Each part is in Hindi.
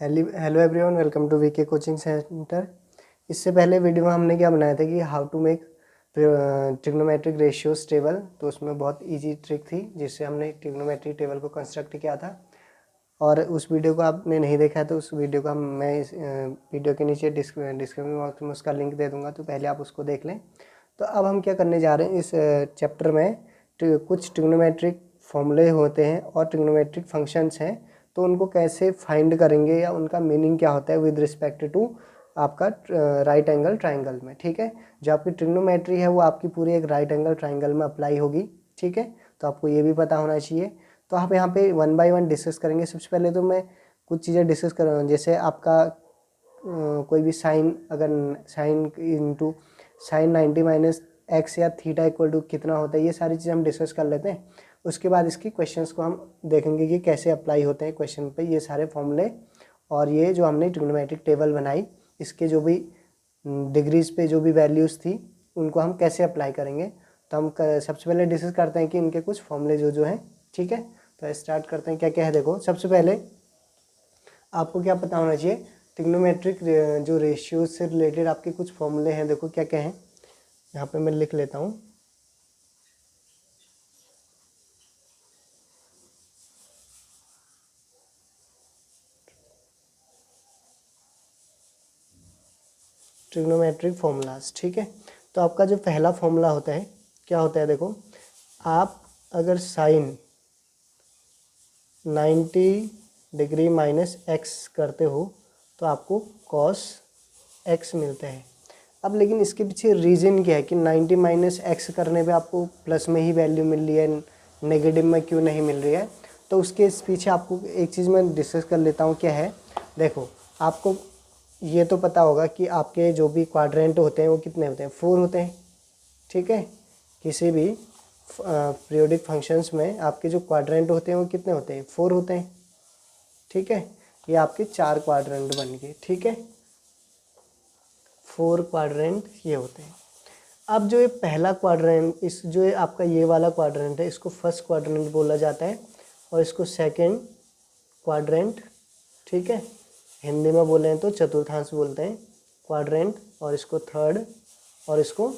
Hello everyone, welcome to VK coaching centre. इससे पहले वीडियो में हमने क्या बनाया था कि how to make trigonometric ratios table. तो उसमें बहुत इजी ट्रिक थी जिससे हमने ट्रिग्नोमेट्रिक टेबल को कंस्ट्रक्ट किया था। और उस वीडियो को आपने नहीं देखा है तो उस वीडियो का मैं इस वीडियो के नीचे डिस्क्रिप्शन बॉक्स में उसका लिंक दे दूँगा, तो पहले आप उसको देख लें। तो अब हम क्या करने जा रहे हैं इस चैप्टर में, कुछ ट्रिग्नोमेट्रिक फॉर्मूले होते हैं और ट्रिग्नोमेट्रिक फंक्शंस हैं, तो उनको कैसे फाइंड करेंगे या उनका मीनिंग क्या होता है विद रिस्पेक्ट टू आपका राइट एंगल ट्राइंगल में। ठीक है, जो आपकी ट्रिग्नोमेट्री है वो आपकी पूरी एक राइट एंगल ट्राइंगल में अप्लाई होगी। ठीक है, तो आपको ये भी पता होना चाहिए। तो आप यहाँ पे वन बाय वन डिस्कस करेंगे। सबसे पहले तो मैं कुछ चीज़ें डिस्कस कर रहा हूँ, जैसे आपका कोई भी साइन, अगर sine into sine 90 minus x या थीटा इक्वल टू कितना होता है, ये सारी चीज़ें हम डिस्कस कर लेते हैं। उसके बाद इसकी क्वेश्चंस को हम देखेंगे कि कैसे अप्लाई होते हैं क्वेश्चन पे ये सारे फॉर्मूले। और ये जो हमने ट्रिग्नोमेट्रिक टेबल बनाई, इसके जो भी डिग्रीज पे जो भी वैल्यूज़ थी उनको हम कैसे अप्लाई करेंगे। तो हम सबसे पहले डिस्कस करते हैं कि इनके कुछ फॉर्मूले जो हैं। ठीक है, तो स्टार्ट करते हैं। क्या क्या है देखो, सबसे पहले आपको क्या पता होना चाहिए, ट्रिग्नोमेट्रिक जो रेशियोज से रिलेटेड आपके कुछ फॉर्मूले हैं। देखो क्या क्या हैं, यहाँ पे मैं लिख लेता हूँ। Trigonometric formulas. ठीक है, तो आपका जो पहला फॉर्मूला होता है क्या होता है, देखो आप अगर साइन 90 डिग्री माइनस एक्स करते हो तो आपको कॉस एक्स मिलता है। अब लेकिन इसके पीछे रीज़न क्या है कि 90 माइनस एक्स करने पे आपको प्लस में ही वैल्यू मिल रही है, नेगेटिव में क्यों नहीं मिल रही है। तो उसके पीछे आपको एक चीज़ मैं डिस्कस कर लेता हूँ, क्या है। देखो, आपको ये तो पता होगा कि आपके जो भी क्वाड्रेंट होते हैं वो कितने होते हैं, 4 होते हैं। ठीक है, किसी भी पीरियोडिक फंक्शंस में आपके जो क्वाड्रेंट होते हैं वो कितने होते हैं, 4 होते हैं। ठीक है, ये आपके 4 क्वाड्रेंट बन गए। ठीक है, 4 क्वाड्रेंट ये होते हैं। अब जो ये पहला क्वाड्रेंट, इस जो ये आपका ये वाला क्वाड्रेंट है, इसको फर्स्ट क्वाड्रेंट बोला जाता है और इसको सेकंड क्वाड्रेंट, ठीक है, हिंदी में बोले तो चतुर्थांश बोलते हैं क्वाड्रेंट, और इसको थर्ड और इसको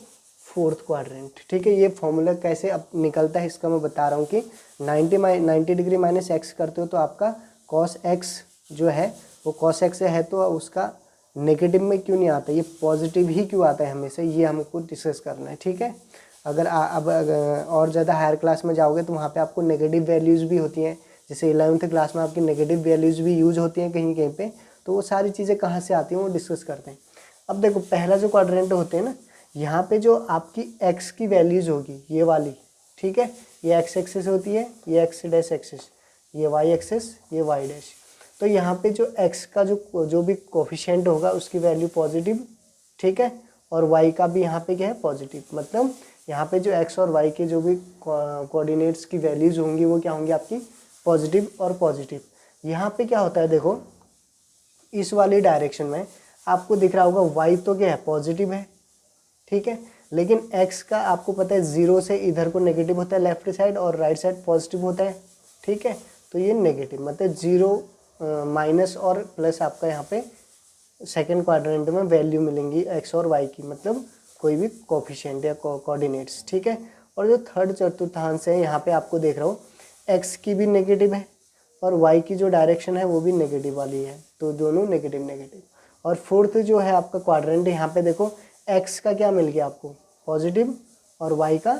फोर्थ क्वाड्रेंट। ठीक है, ये फॉर्मूला कैसे अब निकलता है इसका मैं बता रहा हूँ कि 90 डिग्री माइनस एक्स करते हो तो आपका कॉस एक्स जो है वो कॉस एक्स है, तो उसका नेगेटिव में क्यों नहीं आता, ये पॉजिटिव ही क्यों आता है हमेशा, ये हमको डिस्कस करना है। ठीक है, अगर अब और ज़्यादा हायर क्लास में जाओगे तो वहाँ पे आपको नेगेटिव वैल्यूज़ भी होती हैं, जैसे 11th क्लास में आपकी नेगेटिव वैल्यूज़ भी यूज होती हैं कहीं कहीं पे। तो वो सारी चीज़ें कहाँ से आती हैं वो डिस्कस करते हैं। अब देखो, पहला जो क्वाड्रेंट होते हैं ना, यहाँ पे जो आपकी एक्स की वैल्यूज़ होगी ये वाली, ठीक है, ये एक्स एक्सिस होती है, ये एक्स डैश एक्सिस, ये वाई एक्सिस, ये वाई डैश। तो यहाँ पे जो एक्स का जो भी कोफिशिएंट होगा उसकी वैल्यू पॉजिटिव, ठीक है, और वाई का भी यहाँ पे क्या है, पॉजिटिव। मतलब यहाँ पे जो एक्स और वाई के जो भी कोऑर्डिनेट्स की वैल्यूज़ होंगी वो क्या होंगी, आपकी पॉजिटिव और पॉजिटिव। यहाँ पे क्या होता है, देखो इस वाली डायरेक्शन में आपको दिख रहा होगा वाई तो क्या है, पॉजिटिव है, ठीक है, लेकिन एक्स का आपको पता है 0 से इधर को नेगेटिव होता है लेफ्ट साइड और राइट साइड पॉजिटिव होता है। ठीक है, तो ये नेगेटिव मतलब 0 माइनस और प्लस आपका यहाँ पे सेकेंड क्वाड्रेंट में वैल्यू मिलेंगी एक्स और वाई की, मतलब कोई भी कोफिशिएंट या कोऑर्डिनेट्स। ठीक है, और जो थर्ड चतुर्थांश है यहाँ पे आपको देख रहा हूँ एक्स की भी नेगेटिव है और वाई की जो डायरेक्शन है वो भी नेगेटिव वाली है, तो दोनों नेगेटिव नेगेटिव। और फोर्थ जो है आपका क्वाड्रेंट, यहाँ पे देखो एक्स का क्या मिल गया आपको, पॉजिटिव, और वाई का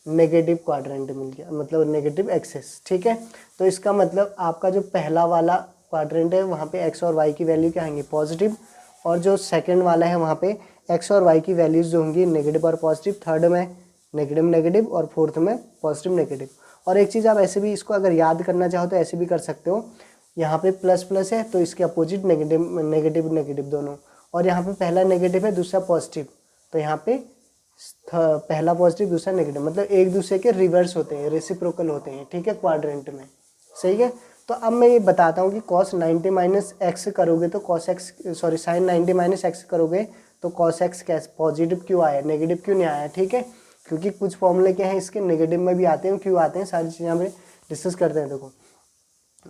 नेगेटिव क्वाड्रेंट मिल गया, मतलब नेगेटिव एक्सेस। ठीक है, तो इसका मतलब आपका जो पहला वाला क्वाड्रेंट है वहाँ पे एक्स और वाई की वैल्यू क्या आएंगी, पॉजिटिव, और जो सेकंड वाला है वहाँ पे एक्स और वाई की वैल्यूज़ जो होंगी नेगेटिव और पॉजिटिव, थर्ड में नेगेटिव नेगेटिव और फोर्थ में पॉजिटिव नेगेटिव। और एक चीज़ आप ऐसे भी इसको अगर याद करना चाहो तो ऐसे भी कर सकते हो, यहाँ पे प्लस प्लस है तो इसके अपोजिट नेगेटिव नेगेटिव नेगेटिव दोनों, और यहाँ पे पहला नेगेटिव है दूसरा पॉजिटिव, तो यहाँ पे पहला पॉजिटिव दूसरा नेगेटिव, मतलब एक दूसरे के रिवर्स होते हैं, रेसिप्रोकल होते हैं। ठीक है, क्वाड्रेंट में, सही है। तो अब मैं ये बताता हूँ कि कॉस 90 माइनस एक्स करोगे तो cos x, sorry sine 90 minus x करोगे तो कॉस एक्स कैसे पॉजिटिव क्यों आया, नेगेटिव क्यों नहीं आया। ठीक है, क्योंकि कुछ फॉर्मूले क्या हैं इसके नेगेटिव में भी आते हैं, क्यों आते हैं सारी चीज़ें हमें डिस्कस करते हैं। देखो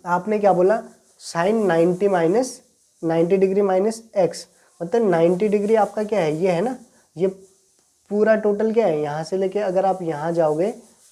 आपने क्या बोला, sine 90 minus 90 degree minus x, मतलब 90 डिग्री आपका क्या है, ये है ना, ये पूरा टोटल क्या है, यहाँ से लेके अगर आप यहाँ जाओगे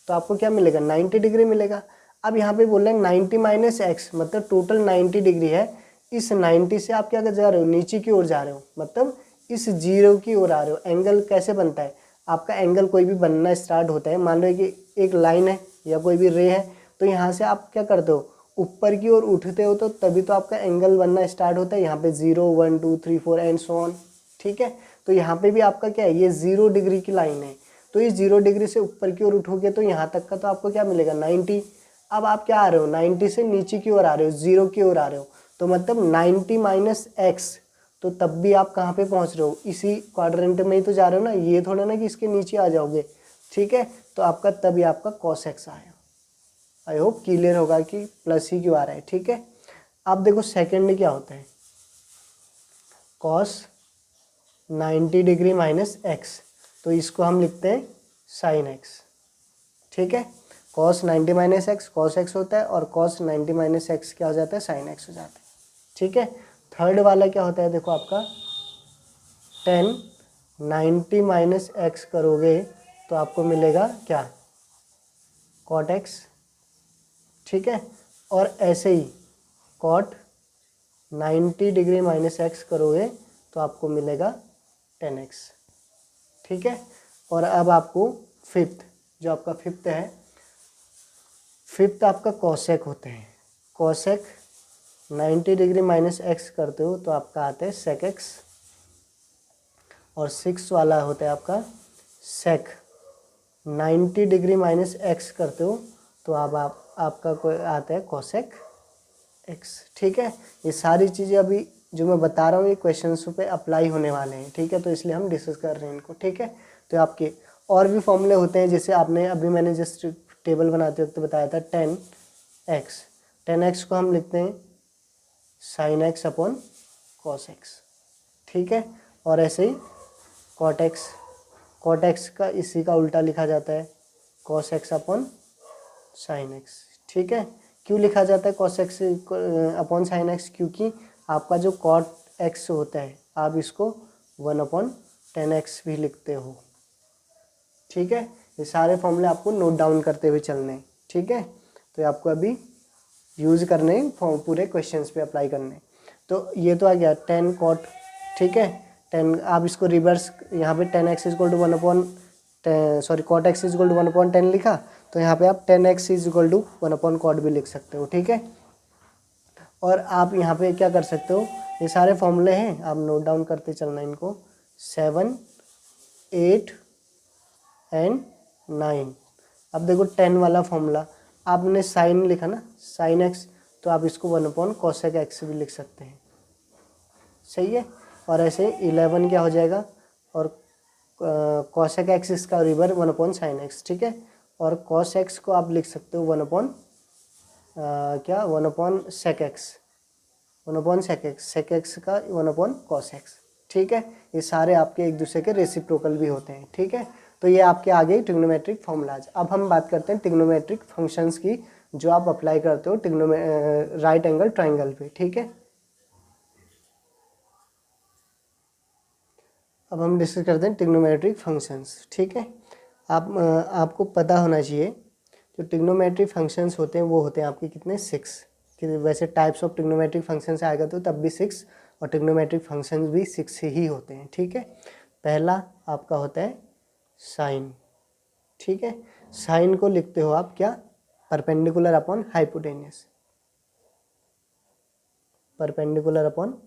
तो आपको क्या मिलेगा, 90 डिग्री मिलेगा। अब यहाँ पे बोल रहे हैं 90 माइनस एक्स, मतलब टोटल 90 डिग्री है। इस 90 से आप क्या कर जा रहे हो, नीचे की ओर जा रहे हो, मतलब इस जीरो की ओर आ रहे हो। एंगल कैसे बनता है आपका, एंगल कोई भी बनना स्टार्ट होता है, मान लो कि एक लाइन है या कोई भी रे है, तो यहाँ से आप क्या करते हो, ऊपर की ओर उठते हो, तो तभी तो आपका एंगल बनना स्टार्ट होता है। यहाँ पे 0 1 2 3 4 एंड सो ऑन, ठीक है। तो यहाँ पे भी आपका क्या है, ये 0 डिग्री की लाइन है, तो इस 0 डिग्री से ऊपर की ओर उठोगे तो यहाँ तक का तो आपको क्या मिलेगा, 90। अब आप क्या आ रहे हो, 90 से नीचे की ओर आ रहे हो, 0 की ओर आ रहे हो, तो मतलब 90 माइनस एक्स, तो तब भी आप कहाँ पे पहुँच रहे हो, इसी क्वाड्रेंट में ही तो जा रहे हो ना, ये थोड़ा ना कि इसके नीचे आ जाओगे, ठीक है। तो आपका तभी आपका कॉस एक्स आया। आई होप क्लियर होगा कि प्लस ही क्यों आ रहा है, ठीक है। अब देखो सेकंड में क्या होता है, कॉस 90 डिग्री माइनस एक्स, तो इसको हम लिखते हैं साइन एक्स, ठीक है। Cos 90 minus x cos x होता है, और कॉस 90 माइनस एक्स क्या हो जाता है, साइन एक्स हो जाता है, ठीक है। थर्ड वाला क्या होता है, देखो आपका टेन 90 माइनस एक्स करोगे तो आपको मिलेगा क्या, कॉट एक्स, ठीक है। और ऐसे ही कॉट 90 डिग्री माइनस एक्स करोगे तो आपको मिलेगा 10x, ठीक है। और अब आपको फिफ्थ, जो आपका फिफ्थ है, फिफ्थ आपका कॉसेक होते हैं। कॉसेक 90 डिग्री माइनस एक्स करते हो तो आपका आता है सेक एक्स, और सिक्स वाला होता है आपका सेक 90 डिग्री माइनस एक्स करते हो तो अब आपका कोई आता है कॉसेक एक्स, ठीक है। ये सारी चीज़ें अभी जो मैं बता रहा हूँ ये क्वेश्चंस पे अप्लाई होने वाले हैं, ठीक है, तो इसलिए हम डिस्कस कर रहे हैं इनको, ठीक है। तो आपके और भी फॉर्मूले होते हैं, जैसे आपने अभी मैंने जस्ट टेबल बनाते वक्त बताया था 10x को हम लिखते हैं sine x upon cos x, ठीक है। और ऐसे ही कॉट एक्स का इसी का उल्टा लिखा जाता है cos x upon sine x, ठीक है। क्यों लिखा जाता है cos x upon sine x, क्योंकि आपका जो कॉट एक्स होता है आप इसको 1/10x भी लिखते हो, ठीक है। ये सारे फॉर्मूले आपको नोट डाउन करते हुए चलने हैं, ठीक है। तो आपको अभी यूज़ करने पूरे क्वेश्चंस पे अप्लाई करने। तो ये तो आ गया 10 कॉट, ठीक है। 10 आप इसको रिवर्स, यहाँ पे 10x is equal to 1/10 cot x is equal to 1/10 लिखा, तो यहाँ पे आप 10x इजक्वल टू 1/कॉट भी लिख सकते हो, ठीक है। और आप यहाँ पे क्या कर सकते हो, ये सारे फॉर्मूले हैं, आप नोट डाउन करते चलना इनको, 7 8 एंड 9। अब देखो 10 वाला फॉर्मूला, आपने साइन लिखा ना, साइन एक्स, तो आप इसको 1/कॉसेक एक्स भी लिख सकते हैं, सही है। और ऐसे 11 क्या हो जाएगा, और कॉसेक एक्स इसका रिवर 1/साइन एक्स, ठीक है। और कॉस एक्स को आप लिख सकते हो 1/सेक एक्स, 1/सेक एक्स, सेक एक्स का 1/कॉस एक्स, ठीक है। ये सारे आपके एक दूसरे के रेसिप्रोकल भी होते हैं, ठीक है। तो ये आपके आगे ट्रिग्नोमेट्रिक फॉर्मूलाज। अब हम बात करते हैं ट्रिग्नोमेट्रिक फंक्शंस की, जो आप अप्लाई करते हो राइट एंगल ट्राइंगल पे, ठीक है। अब हम डिस्कस करते हैं ट्रिग्नोमेट्रिक फंक्शंस, ठीक है। आपको पता होना चाहिए जो ट्रिग्नोमेट्रिक फंक्शंस होते हैं वो होते हैं आपके कितने, 6। कि वैसे टाइप्स ऑफ ट्रिग्नोमेट्रिक फंक्शंस आएगा तो तब भी 6, और ट्रिग्नोमेट्रिक फंक्शंस भी 6 ही होते हैं, ठीक है। पहला आपका होता है साइन, ठीक है। साइन को लिखते हो आप क्या, perpendicular upon hypotenuse, perpendicular upon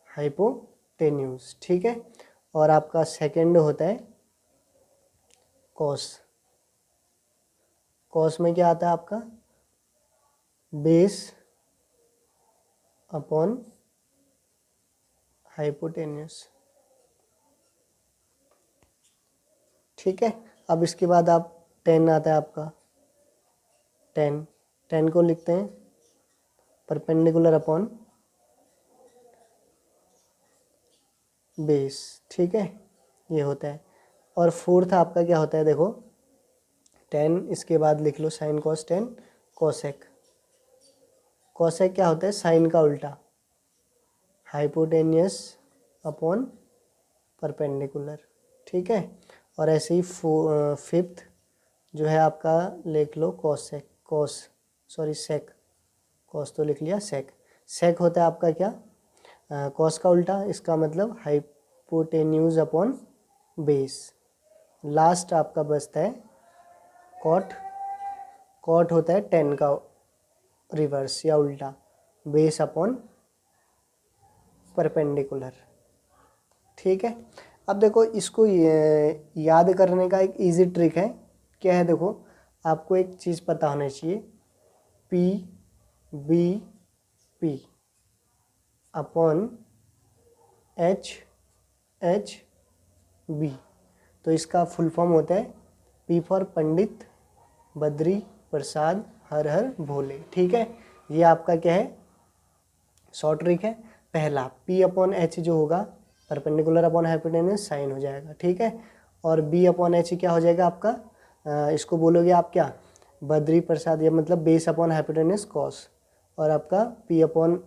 hypotenuse, ठीक है। और आपका सेकंड होता है कॉस, कॉस में क्या आता है आपका, बेस अपॉन हाइपोटेन्यूस, ठीक है। अब इसके बाद आप 10 आता है आपका, 10 को लिखते हैं परपेंडिकुलर अपॉन बेस, ठीक है, ये होता है। और फोर्थ आपका क्या होता है, देखो 10, इसके बाद लिख लो साइन कॉस 10 कॉसेक, कॉसेक क्या होता है, साइन का उल्टा, हाइपोटेनियस अपॉन परपेंडिकुलर, ठीक है। और ऐसे ही फिफ्थ जो है आपका लिख लो सेक, कॉस तो लिख लिया, सेक होता है आपका क्या, कॉस का उल्टा, इसका मतलब हाइपोटेन्यूज अपॉन बेस। लास्ट आपका बचता है कॉट होता है टेन का रिवर्स या उल्टा, बेस अपॉन परपेंडिकुलर, ठीक है। अब देखो इसको याद करने का एक इजी ट्रिक है, क्या है देखो, आपको एक चीज़ पता होना चाहिए, P B P upon H H B, तो इसका फुल फॉर्म होता है पी फॉर पंडित बद्री प्रसाद हर हर भोले, ठीक है। ये आपका क्या है, शॉर्ट ट्रिक है। पहला पी अपॉन एच जो होगा परपेंडिकुलर अपॉन हाइपोटेन्यूज साइन हो जाएगा, ठीक है। और बी अपॉन एच क्या हो जाएगा आपका, इसको बोलोगे आप क्या, बद्री प्रसाद, या मतलब बेस अपॉन हाइपोटेन्यूज कॉस, और आपका पी अपॉन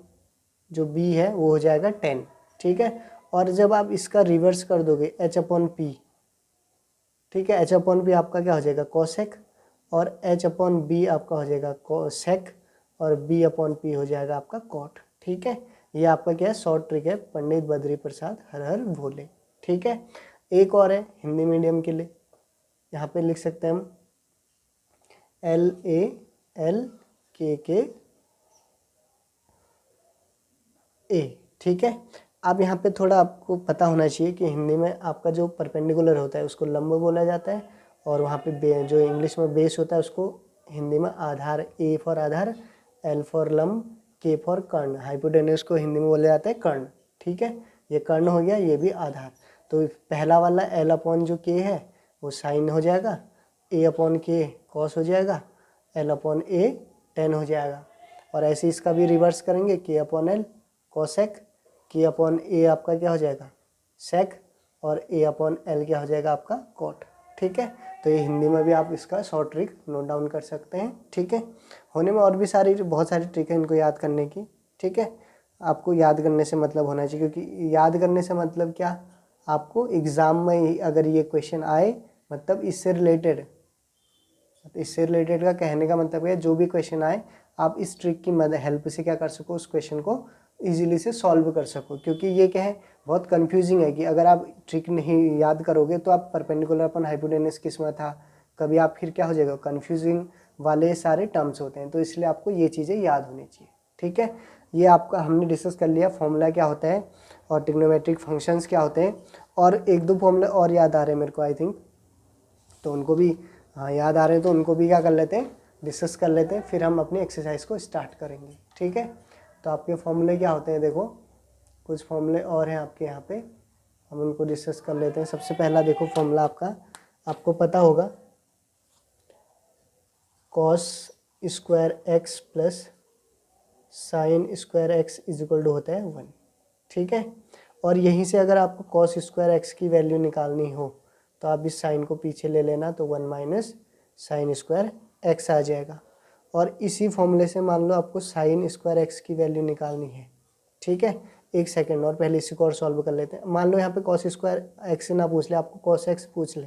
जो बी है वो हो जाएगा 10, ठीक है। और जब आप इसका रिवर्स कर दोगे एच अपॉन पी, ठीक है, एच अपॉन पी आपका क्या हो जाएगा कोसेक, और एच अपॉन बी आपका हो जाएगा कोसेक, और बी अपॉन पी हो जाएगा आपका कॉट, ठीक है। ये आपका क्या है, शॉर्ट ट्रिक है, पंडित बद्री प्रसाद हर हर भोले, ठीक है। एक और है हिंदी मीडियम के लिए, यहाँ पे लिख सकते हैं हम LALKK A, ठीक है। अब यहाँ पे थोड़ा आपको पता होना चाहिए कि हिंदी में आपका जो परपेंडिकुलर होता है उसको लंब बोला जाता है, और वहाँ पे जो इंग्लिश में बेस होता है उसको हिंदी में आधार, A for Aadhaar, L for लंब, K फॉर कर्ण, हाइपोटेन्यूज को हिंदी में बोला जाता है कर्ण, ठीक है। ये कर्ण हो गया, ये भी आधार। तो पहला वाला L अपॉन जो K है वो साइन हो जाएगा, A अपॉन K कॉस हो जाएगा, L अपॉन A टेन हो जाएगा। और ऐसे इसका भी रिवर्स करेंगे, K upon L cosec, K upon A आपका क्या हो जाएगा सेक, और A अपॉन L क्या हो जाएगा आपका कॉट, ठीक है। तो ये हिंदी में भी आप इसका शॉर्ट ट्रिक नोट डाउन कर सकते हैं, ठीक है। होने में और भी बहुत सारी ट्रिक है इनको याद करने की, ठीक है। आपको याद करने से मतलब होना चाहिए, क्योंकि याद करने से मतलब क्या, आपको एग्ज़ाम में अगर ये क्वेश्चन आए, मतलब इससे रिलेटेड का कहने का मतलब है जो भी क्वेश्चन आए आप इस ट्रिक की मदद हेल्प से क्या कर सको, उस क्वेश्चन को इजीली से सॉल्व कर सको। क्योंकि ये क्या है, बहुत कंफ्यूजिंग है कि अगर आप ट्रिक नहीं याद करोगे तो आप परपेंडिकुलर अपन हाइपोटेन्यूज किस में था, कभी आप फिर क्या हो जाएगा, कंफ्यूजिंग वाले सारे टर्म्स होते हैं। तो इसलिए आपको ये चीज़ें याद होनी चाहिए, ठीक है। ये आपका हमने डिस्कस कर लिया, फॉर्मूला क्या होता है और ट्रिग्नोमेट्रिक फंक्शंस क्या होते हैं, और एक दो फॉर्मूले और याद आ रहे हैं मेरे को आई थिंक, तो उनको भी याद आ रहे हैं तो उनको भी क्या कर लेते हैं, डिस्कस कर लेते हैं, फिर हम अपनी एक्सरसाइज को स्टार्ट करेंगे, ठीक है। तो आपके फॉर्मूले क्या होते हैं, देखो कुछ फॉर्मूले और हैं आपके यहाँ पे, हम उनको डिस्कस कर लेते हैं। सबसे पहला देखो फॉर्मूला आपको पता होगा, cos square x plus sine square x is equal to होता है 1, ठीक है। और यहीं से अगर आपको कॉस स्क्वायर एक्स की वैल्यू निकालनी हो तो आप इस साइन को पीछे ले लेना, तो 1 माइनस साइन स्क्वायर एक्स आ जाएगा। और इसी फॉर्मूले से मान लो आपको साइन स्क्वायर एक्स की वैल्यू निकालनी है, ठीक है। एक सेकंड और पहले इसी को और सॉल्व कर लेते हैं। मान लो यहाँ पे कॉस स्क्वायर एक्स से ना पूछ ले, आपको कॉस एक्स पूछ ले,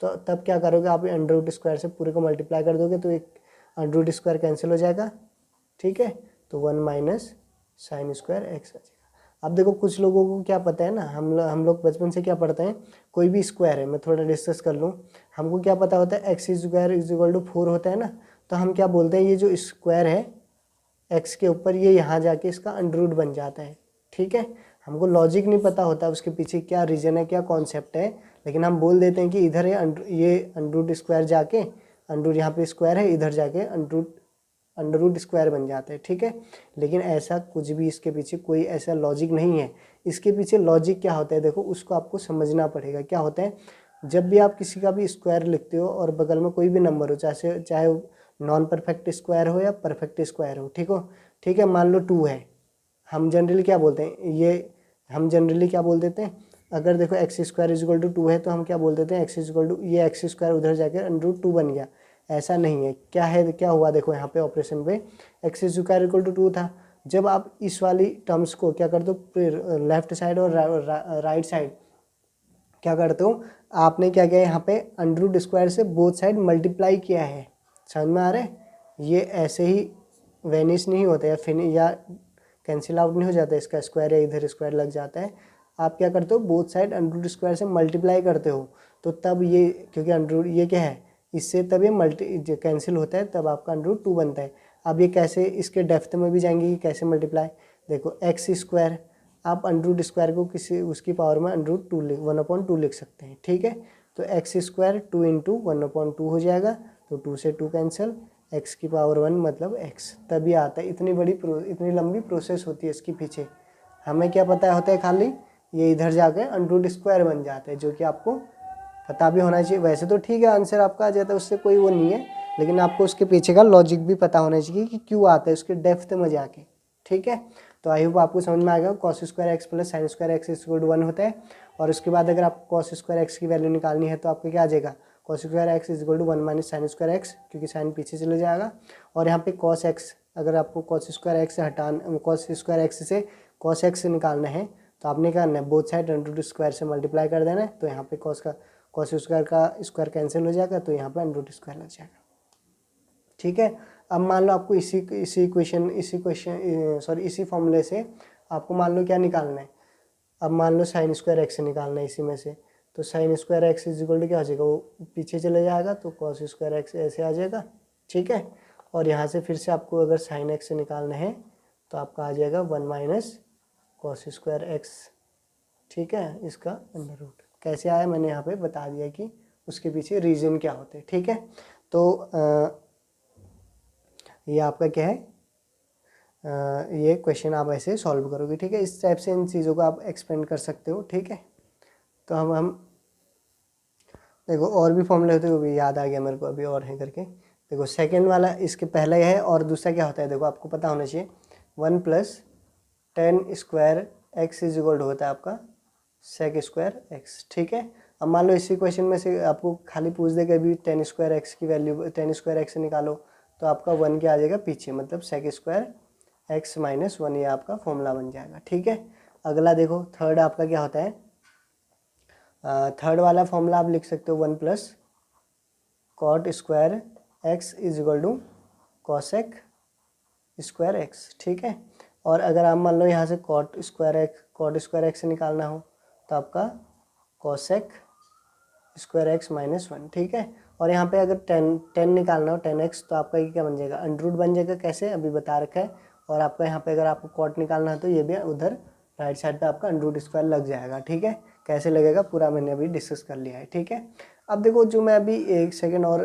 तो तब क्या करोगे, आप अंडर रूट स्क्वायर से पूरे को मल्टीप्लाई कर दोगे, तो एक अंडर रूट स्क्वायर कैंसिल हो जाएगा, ठीक है। तो 1 माइनस साइन स्क्वायर एक्स आ जाएगा। अब देखो कुछ लोगों को क्या पता है ना, हम लोग बचपन से क्या पढ़ते हैं, कोई भी स्क्वायर है, मैं थोड़ा डिस्कस कर लूँ, हमको क्या पता होता है, x square is equal to 4 होता है ना, तो हम क्या बोलते हैं, ये जो स्क्वायर है एक्स के ऊपर, ये यहाँ जाके इसका अंडर रूट बन जाता है, ठीक है। हमको लॉजिक नहीं पता होता उसके पीछे क्या रीजन है, क्या कॉन्सेप्ट है, लेकिन हम बोल देते हैं कि इधर है ये अंडर रूट स्क्वायर जाके, अंडर रूट यहाँ पे स्क्वायर है, इधर जाके अंडर रूट स्क्वायर बन जाता है, ठीक है। लेकिन ऐसा कुछ भी इसके पीछे कोई ऐसा लॉजिक नहीं है। इसके पीछे लॉजिक क्या होता है, देखो उसको आपको समझना पड़ेगा। क्या होता है, जब भी आप किसी का भी स्क्वायर लिखते हो और बगल में कोई भी नंबर हो, चाहे नॉन परफेक्ट स्क्वायर हो या परफेक्ट स्क्वायर हो, ठीक है। मान लो 2 है, हम जनरली क्या बोलते हैं, क्या बोल देते हैं, अगर देखो x square is equal to 2 है तो हम क्या बोल देते हैं, एक्स इज इक्वल टू, ये एक्स स्क्वायर उधर जाकर अंडर रूट 2 बन गया। ऐसा नहीं है, क्या हुआ देखो यहाँ पे ऑपरेशन पे, एक्स स्क्वायर इक्वल टू 2 था, जब आप इस वाली टर्म्स को क्या करते हो, लेफ्ट साइड और राइट साइड क्या करते हो, आपने क्या किया यहाँ पे अंडर रूट स्क्वायर से बोथ साइड मल्टीप्लाई किया है। समझ में आ रहा है? ये ऐसे ही वेनिश नहीं होता है या कैंसिल आउट नहीं हो जाता, इसका स्क्वायर या इधर स्क्वायर लग जाता है। आप क्या करते हो, both side under root square से मल्टीप्लाई करते हो, तो तब ये, क्योंकि अंडर रूट ये क्या है, इससे तब ये कैंसिल होता है, तब आपका अंडर रूट 2 बनता है। अब ये कैसे, इसके डेप्थ में भी जाएंगे कि कैसे मल्टीप्लाई, देखो एक्स स्क्वायर, आप अंडर रूट स्क्वायर को किसी उसकी पावर में अंडर रूट 1/2 लिख सकते हैं। ठीक है, तो एक्स स्क्वायर 2 × 1/2 हो जाएगा, तो 2 से 2 कैंसिल, एक्स की पावर 1 मतलब एक्स, तभी आता है। इतनी लंबी प्रोसेस होती है इसके पीछे। हमें क्या पता होता है, खाली ये इधर जाकर अंडर रूट स्क्वायर बन जाता है, जो कि आपको पता भी होना चाहिए। वैसे तो ठीक है, आंसर आपका आ जाता है, उससे कोई वो नहीं है, लेकिन आपको उसके पीछे का लॉजिक भी पता होना चाहिए कि क्यों आता है, उसके डेप्थ में जाके। ठीक है, तो आई होप आपको समझ में आ गया। Cos square x plus sine square x equal to 1 होता है, और उसके बाद अगर आपको कॉस स्क्वायर एक्स की वैल्यू निकालनी है तो आपका क्या आ जाएगा, cos square x equal to 1 minus sine square x, क्योंकि साइन पीछे चले जाएगा। और यहाँ पे कॉस एक्स, अगर आपको कॉस स्क्वायर एक्स से कॉस स्क्वायर एक्स से कॉस एक्स निकालना है तो आपने क्या करना है, both side under root square से मल्टीप्लाई कर देना है, तो यहाँ पे कॉस स्क्वायर का स्क्वायर कैंसिल हो जाएगा, तो यहाँ पे अंडर रूट स्क्वायर लग जाएगा। ठीक है, अब मान लो आपको इसी फॉर्मूले से आपको मान लो क्या निकालना है, अब मान लो साइन स्क्वायर एक्स निकालना है इसी में से, तो sine square x equal to क्या हो जाएगा, वो पीछे चले जाएगा, तो कॉस स्क्वायर एक्स ऐसे आ जाएगा। ठीक है, और यहाँ से फिर से आपको अगर साइन एक्स निकालना है तो आपका आ जाएगा 1 माइनस कॉस स्क्वायर एक्स। ठीक है, इसका अंडर रूट कैसे आया मैंने यहाँ पे बता दिया कि उसके पीछे रीजन क्या होते हैं। ठीक है, तो ये आपका क्या है, ये क्वेश्चन आप ऐसे सॉल्व करोगे। ठीक है, इस टाइप से इन चीज़ों को आप एक्सपेंड कर सकते हो। ठीक है, तो हम देखो और भी फॉर्मूले होते हैं, वो भी याद आ गया मेरे को अभी और है करके। देखो सेकंड वाला इसके पहला ही है, और दूसरा क्या होता है, देखो आपको पता होना चाहिए 1 + tan स्क्वायर एक्स इक्वल होता है आपका सेक स्क्वायर एक्स। ठीक है, अब मान लो इसी क्वेश्चन में से आपको खाली पूछ देगा अभी tan स्क्वायर एक्स की वैल्यू, tan स्क्वायर एक्स निकालो, तो आपका 1 क्या आ जाएगा पीछे, मतलब सेक स्क्वायर एक्स माइनस 1, ये आपका फॉर्मूला बन जाएगा। ठीक है, अगला देखो थर्ड आपका क्या होता है, थर्ड वाला फॉर्मूला आप लिख सकते हो 1 + cot square x equal to cosec square x. ठीक है, और अगर आप मान लो यहाँ से कॉट स्क्वायर एक्स निकालना हो तो आपका कॉसेक स्क्वायर एक्स माइनस 1। ठीक है, और यहाँ पे अगर टेन निकालना हो 10x, तो आपका ये क्या बन जाएगा, अंडर रूट बन जाएगा, कैसे अभी बता रखा है। और आपका यहाँ पे अगर आपको कॉट निकालना है तो ये भी उधर राइट साइड पे आपका अंडर रूट स्क्वायर लग जाएगा। ठीक है, कैसे लगेगा पूरा मैंने अभी डिस्कस कर लिया है। ठीक है, अब देखो जो मैं अभी एक सेकेंड और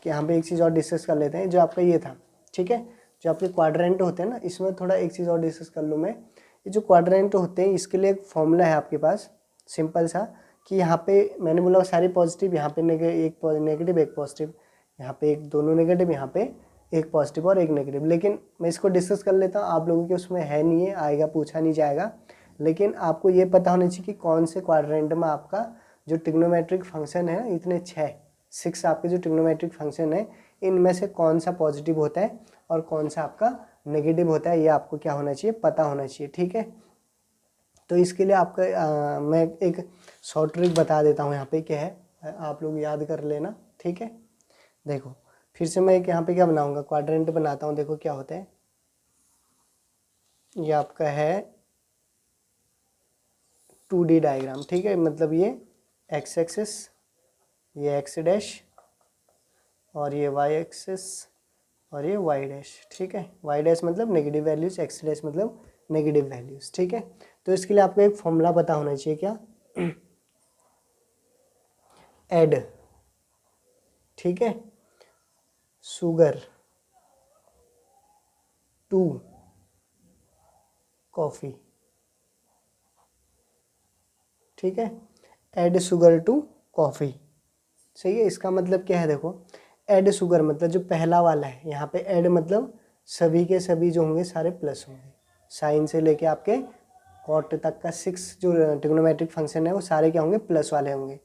यहाँ पे एक चीज़ और डिस्कस कर लेते हैं, जो आपका ये था। ठीक है, जो आपके क्वाड्रेंट होते हैं ना, इसमें थोड़ा एक चीज़ और डिस्कस कर लूँ मैं। ये जो क्वाड्रेंट होते हैं इसके लिए एक फॉर्मूला है आपके पास सिंपल सा, कि यहाँ पे मैंने बोला सारी पॉजिटिव, यहाँ पे एक नेगेटिव एक पॉजिटिव, यहाँ पे एक दोनों नेगेटिव, यहाँ पे एक पॉजिटिव और एक नेगेटिव। लेकिन मैं इसको डिस्कस कर लेता हूँ, आप लोगों के उसमें है नहीं है, आएगा पूछा नहीं जाएगा, लेकिन आपको ये पता होना चाहिए कि कौन से क्वाड्रेंट में आपका जो ट्रिग्नोमेट्रिक फंक्शन है, इतने 6 आपके जो ट्रिग्नोमेट्रिक फंक्शन है, इनमें से कौन सा पॉजिटिव होता है और कौन सा आपका नेगेटिव होता है, ये आपको क्या होना चाहिए, पता होना चाहिए। ठीक है, तो इसके लिए आपका मैं एक शॉर्ट ट्रिक बता देता हूँ, यहाँ पे क्या है, आप लोग याद कर लेना। ठीक है, देखो फिर से मैं एक यहाँ पे क्या बनाऊँगा, क्वाड्रेंट बनाता हूँ। देखो क्या होता है, ये आपका है 2D डायग्राम। ठीक है, मतलब ये एक्स एक्सिस, ये एक्स डैश, और ये वाई एक्सिस, और ये वाई डैश। ठीक है, वाई डैश मतलब नेगेटिव वैल्यूज, एक्स डैश मतलब नेगेटिव वैल्यूज। ठीक है, तो इसके लिए आपको एक फॉर्मूला पता होना चाहिए, क्या, एड। ठीक है, शुगर टू कॉफ़ी। ठीक है, एड शुगर टू कॉफ़ी। सही है, इसका मतलब क्या है, देखो एड शुगर मतलब जो पहला वाला है, यहाँ पे एड मतलब सभी के सभी जो होंगे सारे प्लस होंगे, साइन से लेके आपके कॉट तक का 6 जो ट्रिग्नोमेट्रिक फंक्शन है वो सारे क्या होंगे, प्लस वाले होंगे।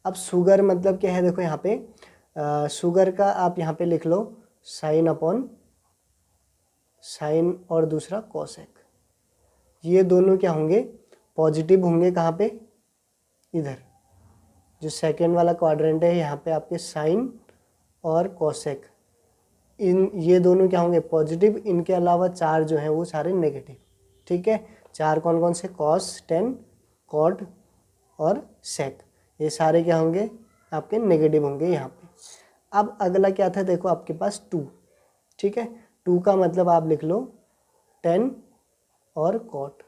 अब शुगर मतलब क्या है, देखो यहाँ पे शुगर का आप यहाँ पे लिख लो साइन अपॉन साइन और दूसरा कॉसेक। ये दोनों क्या होंगे, पॉजिटिव होंगे। कहाँ पे, इधर जो सेकेंड वाला क्वाड्रेंट है यहाँ पे आपके साइन और कॉसेक, इन ये दोनों क्या होंगे, पॉजिटिव। इनके अलावा चार जो हैं वो सारे नेगेटिव। ठीक है, चार कौन कौन से, कॉस, टेन, कॉट और सेक, ये सारे क्या होंगे, आपके नेगेटिव होंगे यहाँ पे। अब अगला क्या था, देखो आपके पास 2। ठीक है, 2 का मतलब आप लिख लो टेन और कॉट।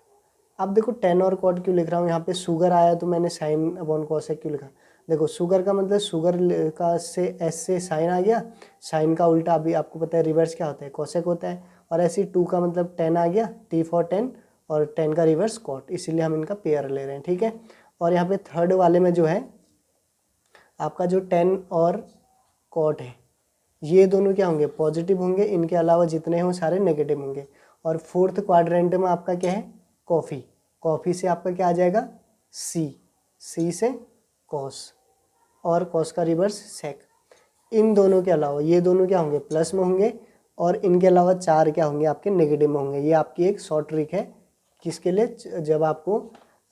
अब देखो टेन और कॉट क्यों लिख रहा हूँ, यहाँ पे शुगर आया तो मैंने साइन अपॉन कॉसेक क्यों लिखा। देखो शुगर का मतलब शुगर का से एस से साइन आ गया, साइन का उल्टा अभी आपको पता है रिवर्स क्या होता है, कॉसेक होता है। और ऐसे ही 2 का मतलब 10 आ गया, टी फॉर 10, और 10 का रिवर्स कॉट, इसीलिए हम इनका पेयर ले रहे हैं। ठीक है, और यहाँ पे थर्ड वाले में जो है आपका जो 10 और कॉट है, ये दोनों क्या होंगे, पॉजिटिव होंगे। इनके अलावा जितने हों सारे नेगेटिव होंगे। और फोर्थ क्वाड्रेंट में आपका क्या है, कॉफ़ी। कॉफ़ी से आपका क्या आ जाएगा, सी, सी से कॉस, और कॉस का रिवर्स सेक। इन दोनों के अलावा ये दोनों क्या होंगे, प्लस में होंगे। और इनके अलावा चार क्या होंगे, आपके नेगेटिव में होंगे। ये आपकी एक शॉर्ट ट्रिक है, किसके लिए, जब आपको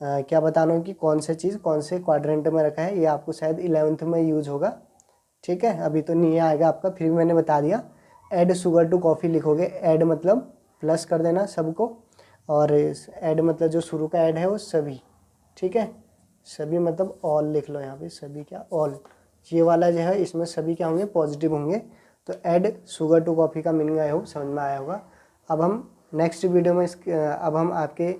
क्या बताना हो कि कौन से चीज़ कौन से क्वाड्रेंट में रखा है। ये आपको शायद 11th में यूज होगा। ठीक है, अभी तो नहीं आएगा आपका, फिर भी मैंने बता दिया। ऐड शुगर टू कॉफ़ी लिखोगे, ऐड मतलब प्लस कर देना सबको, और ऐड मतलब जो शुरू का ऐड है वो सभी। ठीक है, सभी मतलब ऑल लिख लो यहाँ पे, सभी क्या, ऑल। ये वाला जो है इसमें सभी क्या होंगे, पॉजिटिव होंगे। तो ऐड शुगर टू कॉफ़ी का मीनिंग आया हो, समझ में आया होगा। अब हम नेक्स्ट वीडियो में अब हम आपके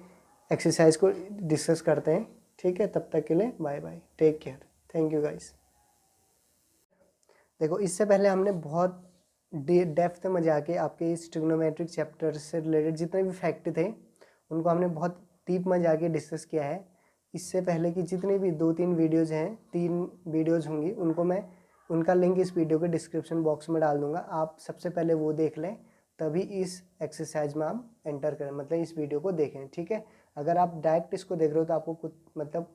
एक्सरसाइज को डिस्कस करते हैं। ठीक है, तब तक के लिए bye bye, take care, thank you guys. देखो इससे पहले हमने बहुत डेप्थ में जाके आपके इस ट्रिग्नोमेट्रिक चैप्टर से रिलेटेड जितने भी फैक्ट थे उनको हमने बहुत डीप में जाके डिस्कस किया है। इससे पहले की जितने भी 2-3 वीडियोज़ हैं, 3 वीडियोज़ होंगी, उनको मैं उनका लिंक इस वीडियो के डिस्क्रिप्शन बॉक्स में डाल दूंगा। आप सबसे पहले वो देख लें, तभी इस एक्सरसाइज में आप एंटर करें, मतलब इस वीडियो को देखें। ठीक है, अगर आप डायरेक्ट इसको देख रहे हो तो आपको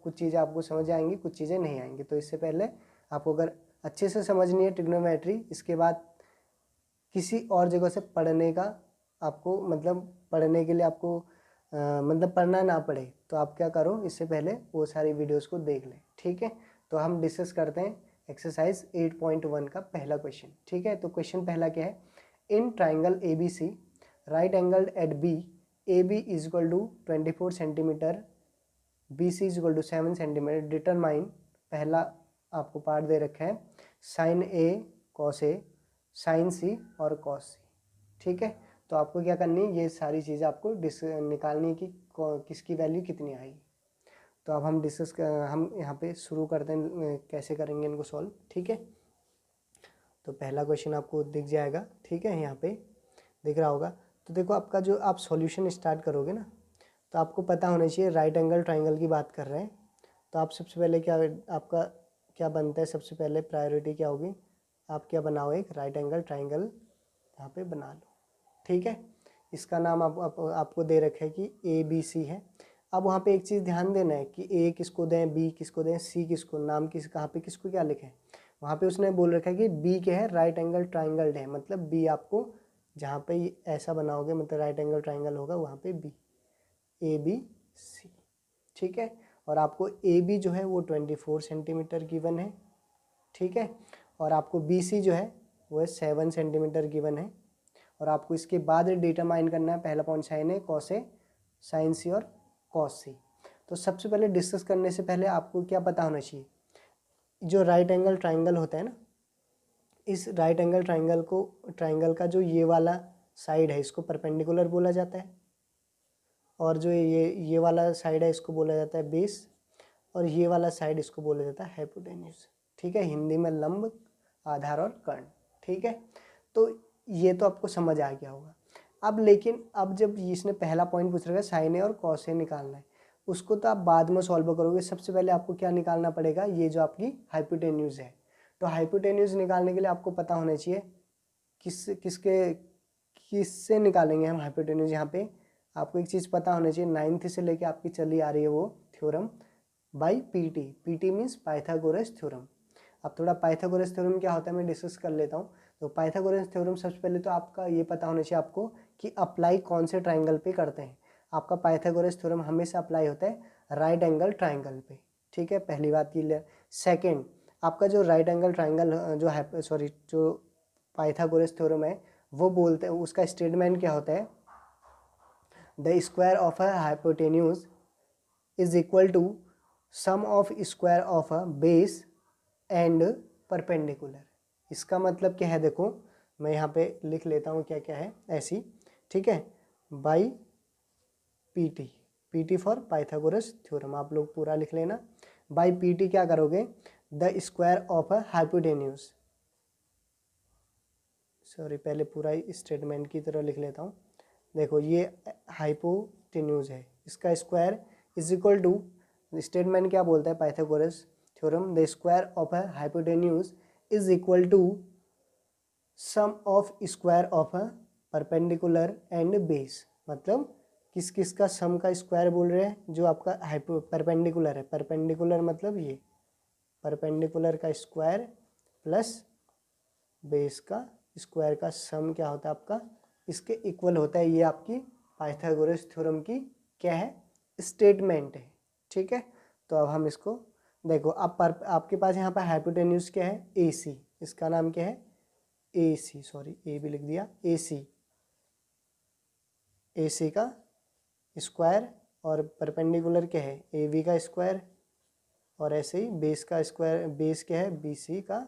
कुछ चीज़ें आपको समझ आएंगी, कुछ चीज़ें नहीं आएंगी। तो इससे पहले आपको अगर अच्छे से समझनी है ट्रिग्नोमेट्री, इसके बाद किसी और जगह से पढ़ने का आपको मतलब पढ़ने के लिए आपको मतलब पढ़ना ना पड़े, तो आप क्या करो, इससे पहले वो सारी वीडियोस को देख लें। ठीक है, तो हम डिस्कस करते हैं एक्सरसाइज 8.1 का पहला क्वेश्चन। ठीक है, तो क्वेश्चन पहला क्या है, in triangle A B C right angled at B, A B is equal to 24 centimetre, B C is equal to 7 centimetre, determine, पहला आपको पार्ट दे रखा है sine A cos A, sine C और कॉस सी। ठीक है, तो आपको क्या करनी है, ये सारी चीज़ें आपको निकालनी है कि किसकी वैल्यू कितनी आएगी। तो अब हम यहाँ पे शुरू करते हैं कैसे करेंगे इनको सॉल्व। ठीक है, तो पहला क्वेश्चन आपको दिख जाएगा। ठीक है, यहाँ पे दिख रहा होगा। तो देखो आपका जो आप सॉल्यूशन स्टार्ट करोगे ना, तो आपको पता होना चाहिए राइट एंगल ट्राइंगल की बात कर रहे हैं। तो आप सबसे पहले क्या आपका क्या बनता है, सबसे पहले प्रायोरिटी क्या होगी, आप क्या बनाओ, एक राइट एंगल ट्राइंगल यहाँ पे बना लो। ठीक है, इसका नाम आपको दे रखा है कि ए बी सी है। अब वहाँ पे एक चीज़ ध्यान देना है कि ए किसको दें, बी किसको दें, सी किसको, नाम कहाँ पे किसको क्या लिखें। वहाँ पे उसने बोल रखा है कि बी क्या है, राइट एंगल ट्राइंगल है, मतलब बी आपको जहाँ पे ऐसा बनाओगे मतलब राइट एंगल ट्राइंगल होगा वहाँ पे बी, ए बी सी। ठीक है, और आपको ए बी जो है वो 24 सेंटीमीटर गिवन है। ठीक है, और आपको बी सी जो है वो है 7 सेंटीमीटर गिवन है। और आपको इसके बाद डिटरमाइन करना है, पहला point sign A cos A, sine C और कॉस सी। तो सबसे पहले डिस्कस करने से पहले आपको क्या पता होना चाहिए, जो राइट एंगल ट्राइंगल होता है ना, इस राइट एंगल ट्राइंगल का जो ये वाला साइड है इसको परपेंडिकुलर बोला जाता है, और जो ये वाला साइड है इसको बोला जाता है बेस, और ये वाला साइड इसको बोला जाता है हाइपोटेन्यूज। ठीक है, हिंदी में लंब, आधार और कर्ण। ठीक है, तो ये तो आपको समझ आ गया होगा। अब लेकिन अब जब इसने पहला पॉइंट पूछ रखा है साइन ए और कॉस ए निकालना है, उसको तो आप बाद में सॉल्व करोगे। सबसे पहले आपको क्या निकालना पड़ेगा, ये जो आपकी हाइपोटेन्यूज है। तो हाइपोटेन्यूज निकालने के लिए आपको पता होना चाहिए किससे निकालेंगे हम हाइपोटेन्यूज। यहाँ पे आपको एक चीज़ पता होना चाहिए, 9th से लेके आपकी चली आ रही है वो theorem by PT. PT means Pythagoras theorem. अब थोड़ा पाइथागोरस थ्योरम क्या होता है मैं डिस्कस कर लेता हूँ। तो पाइथागोरस थ्योरम सबसे पहले तो आपका ये पता होना चाहिए आपको कि अप्लाई कौन से ट्राइंगल पे करते हैं। आपका पाइथागोरस थ्योरम हमेशा अप्लाई होता है राइट एंगल ट्राइंगल पे, ठीक है, पहली बात क्लियर। सेकेंड, आपका जो राइट एंगल ट्राइंगल जो पाइथागोरस थ्योरम है वो बोलते हैं, उसका स्टेटमेंट क्या होता है, the square of a hypotenuse is equal to sum of square of a base and perpendicular. इसका मतलब क्या है, देखो मैं यहाँ पे लिख लेता हूँ क्या क्या है ऐसी, ठीक है, by PT, PT for Pythagoras theorem, आप लोग पूरा लिख लेना। बाई पीटी क्या करोगे, the square of a hypotenuse, sorry पहले पूरा स्टेटमेंट की तरह लिख लेता हूँ। देखो ये हाइपोटेन्यूज है, इसका square is equal to, statement क्या बोलता है Pythagoras theorem, the square of a hypotenuse is equal to sum of square of a perpendicular and base. मतलब किस किस का सम का स्क्वायर बोल रहे हैं, जो आपका परपेंडिकुलर है, परपेंडिकुलर मतलब ये परपेंडिकुलर का स्क्वायर प्लस बेस का स्क्वायर का सम क्या होता है आपका, इसके इक्वल होता है। ये आपकी पाइथागोरस थ्योरम की क्या है, स्टेटमेंट है, ठीक है। तो अब हम इसको देखो, आपके पास यहाँ पर हाइपोटेन्यूज क्या है, ए सी, इसका नाम क्या है ए सी, सॉरी ए भी लिख दिया, ए सी, ए सी का स्क्वायर, और परपेंडिकुलर क्या है ए बी का स्क्वायर, और ऐसे ही बेस का स्क्वायर, बेस क्या है बी सी का